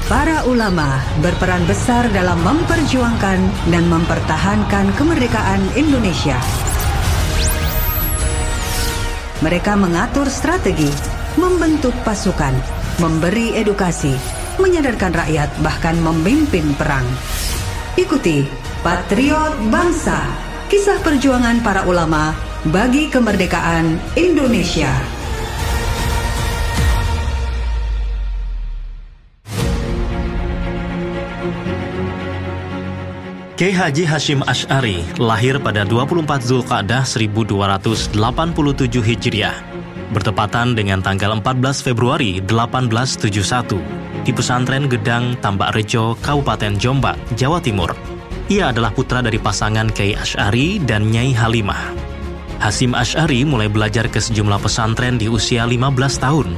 Para ulama berperan besar dalam memperjuangkan dan mempertahankan kemerdekaan Indonesia. Mereka mengatur strategi, membentuk pasukan, memberi edukasi, menyadarkan rakyat, bahkan memimpin perang. Ikuti Patriot Bangsa, kisah perjuangan para ulama bagi kemerdekaan Indonesia. Kiai Haji Hasyim Asy'ari lahir pada 24 Zulqa'dah 1287 Hijriah, bertepatan dengan tanggal 14 Februari 1871, di pesantren Gedang, Tambak Rejo, Kabupaten Jombang, Jawa Timur. Ia adalah putra dari pasangan Kiai Asy'ari dan Nyai Halimah. Hasyim Asy'ari mulai belajar ke sejumlah pesantren di usia 15 tahun.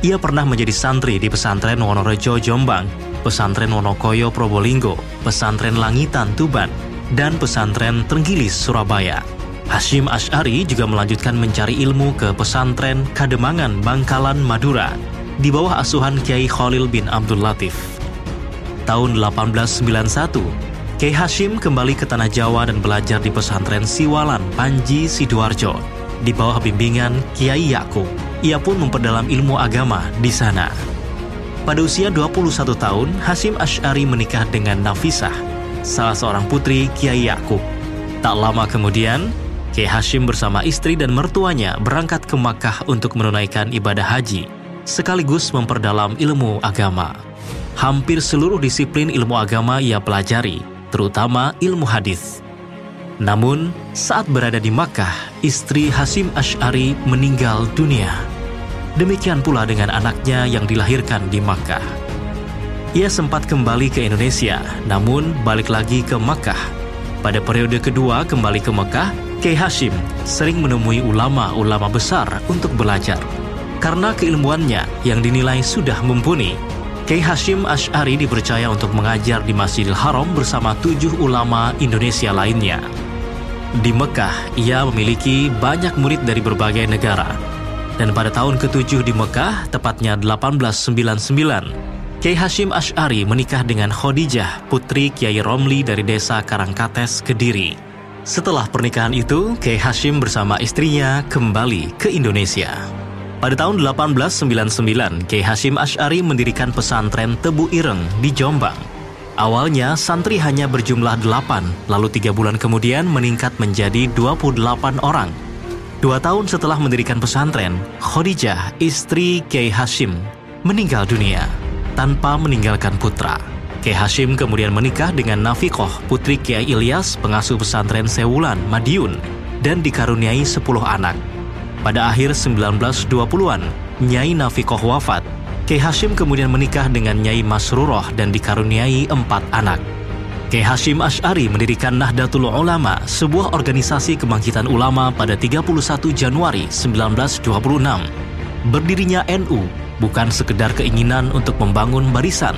Ia pernah menjadi santri di pesantren Wonorejo, Jombang, pesantren Wonokoyo, Probolinggo, pesantren Langitan, Tuban, dan pesantren Trenggilis, Surabaya. Hasyim Asy'ari juga melanjutkan mencari ilmu ke pesantren Kademangan, Bangkalan, Madura, di bawah asuhan Kiai Khalil bin Abdul Latif. Tahun 1891, Kiai Hasyim kembali ke Tanah Jawa dan belajar di pesantren Siwalan, Panji, Sidoarjo, di bawah bimbingan Kiai Yakub. Ia pun memperdalam ilmu agama di sana. Pada usia 21 tahun, Hasyim Asy'ari menikah dengan Nafisah, salah seorang putri Kiai Yakub. Tak lama kemudian, Kiai Hasyim bersama istri dan mertuanya berangkat ke Makkah untuk menunaikan ibadah haji, sekaligus memperdalam ilmu agama. Hampir seluruh disiplin ilmu agama ia pelajari, terutama ilmu hadis. Namun, saat berada di Makkah, istri Hasyim Asy'ari meninggal dunia. Demikian pula dengan anaknya yang dilahirkan di Makkah. Ia sempat kembali ke Indonesia, namun balik lagi ke Makkah. Pada periode kedua kembali ke Makkah, Kiai Hasyim sering menemui ulama-ulama besar untuk belajar. Karena keilmuannya yang dinilai sudah mumpuni, Kiai Hasyim Asy'ari dipercaya untuk mengajar di Masjidil Haram bersama 7 ulama Indonesia lainnya. Di Mekah, ia memiliki banyak murid dari berbagai negara. Dan pada tahun ke-7 di Mekah, tepatnya 1899, Kiai Hasyim Asy'ari menikah dengan Khadijah, putri Kiai Romli dari desa Karangkates, Kediri. Setelah pernikahan itu, Kiai Hasyim bersama istrinya kembali ke Indonesia. Pada tahun 1899, Kiai Hasyim Asy'ari mendirikan pesantren Tebu Ireng di Jombang. Awalnya santri hanya berjumlah 8, lalu 3 bulan kemudian meningkat menjadi 28 orang. 2 tahun setelah mendirikan pesantren, Khadijah, istri Kiai Hasyim, meninggal dunia tanpa meninggalkan putra. Kiai Hasyim kemudian menikah dengan Nafikoh, putri Kiai Ilyas, pengasuh pesantren Sewulan, Madiun, dan dikaruniai 10 anak. Pada akhir 1920-an, Nyai Nafikoh wafat. Kiai Hasyim kemudian menikah dengan Nyai Masruroh dan dikaruniai 4 anak. Kiai Hasyim Asy'ari mendirikan Nahdlatul Ulama, sebuah organisasi kebangkitan ulama pada 31 Januari 1926. Berdirinya NU bukan sekedar keinginan untuk membangun barisan,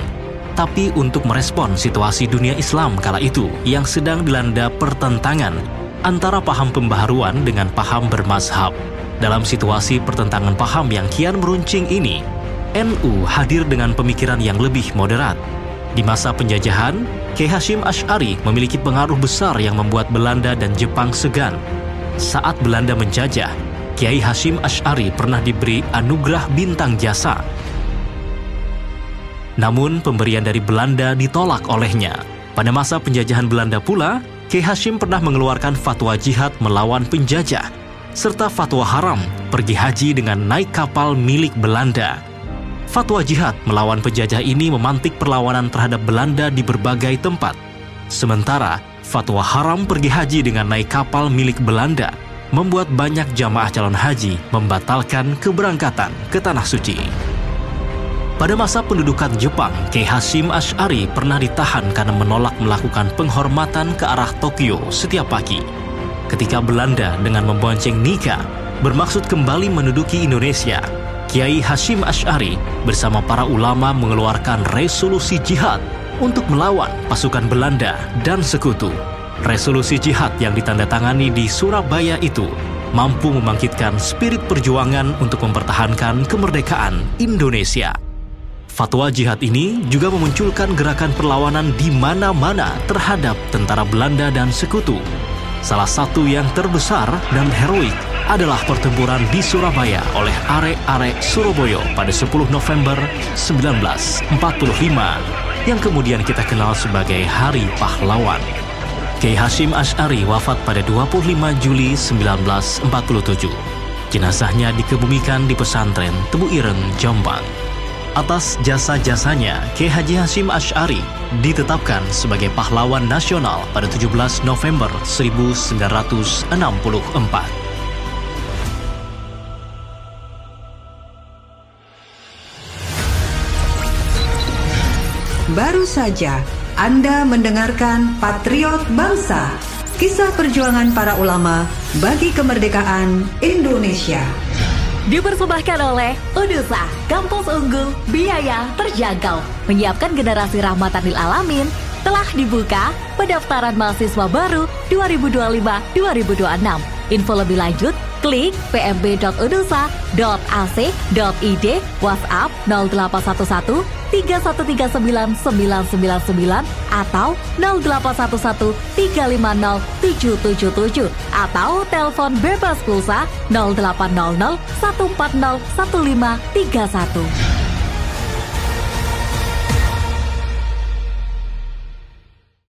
tapi untuk merespon situasi dunia Islam kala itu yang sedang dilanda pertentangan antara paham pembaharuan dengan paham bermazhab. Dalam situasi pertentangan paham yang kian meruncing ini, NU hadir dengan pemikiran yang lebih moderat. Di masa penjajahan, Kiai Hasyim Asy'ari memiliki pengaruh besar yang membuat Belanda dan Jepang segan. Saat Belanda menjajah, Kiai Hasyim Asy'ari pernah diberi anugerah bintang jasa. Namun pemberian dari Belanda ditolak olehnya. Pada masa penjajahan Belanda pula, Kiai Hasyim pernah mengeluarkan fatwa jihad melawan penjajah, serta fatwa haram pergi haji dengan naik kapal milik Belanda. Fatwa jihad melawan penjajah ini memantik perlawanan terhadap Belanda di berbagai tempat. Sementara, fatwa haram pergi haji dengan naik kapal milik Belanda membuat banyak jamaah calon haji membatalkan keberangkatan ke Tanah Suci. Pada masa pendudukan Jepang, Kiai Hasyim Asy'ari pernah ditahan karena menolak melakukan penghormatan ke arah Tokyo setiap pagi. Ketika Belanda dengan membonceng Nika bermaksud kembali menduduki Indonesia, Kiai Hasyim Asy'ari bersama para ulama mengeluarkan resolusi jihad untuk melawan pasukan Belanda dan sekutu. Resolusi jihad yang ditandatangani di Surabaya itu mampu membangkitkan spirit perjuangan untuk mempertahankan kemerdekaan Indonesia. Fatwa jihad ini juga memunculkan gerakan perlawanan di mana-mana terhadap tentara Belanda dan sekutu. Salah satu yang terbesar dan heroik adalah pertempuran di Surabaya oleh arek-arek Surabaya pada 10 November 1945 yang kemudian kita kenal sebagai Hari Pahlawan. Kiai Hasyim Asy'ari wafat pada 25 Juli 1947. Jenazahnya dikebumikan di pesantren Tebu Ireng, Jombang. Atas jasa-jasanya, Kiai Haji Hasyim Asy'ari ditetapkan sebagai pahlawan nasional pada 17 November 1964. Baru saja Anda mendengarkan Patriot Bangsa, kisah perjuangan para ulama bagi kemerdekaan Indonesia. Dipersembahkan oleh Unusa, kampus unggul, biaya terjangkau, menyiapkan generasi rahmatan lil alamin. Telah dibuka pendaftaran mahasiswa baru 2025-2026. Info lebih lanjut, klik pmb.unusa.ac.id, WhatsApp 0811 3139 999 atau 0811 350 777 atau telepon bebas pulsa 0800 140 1531.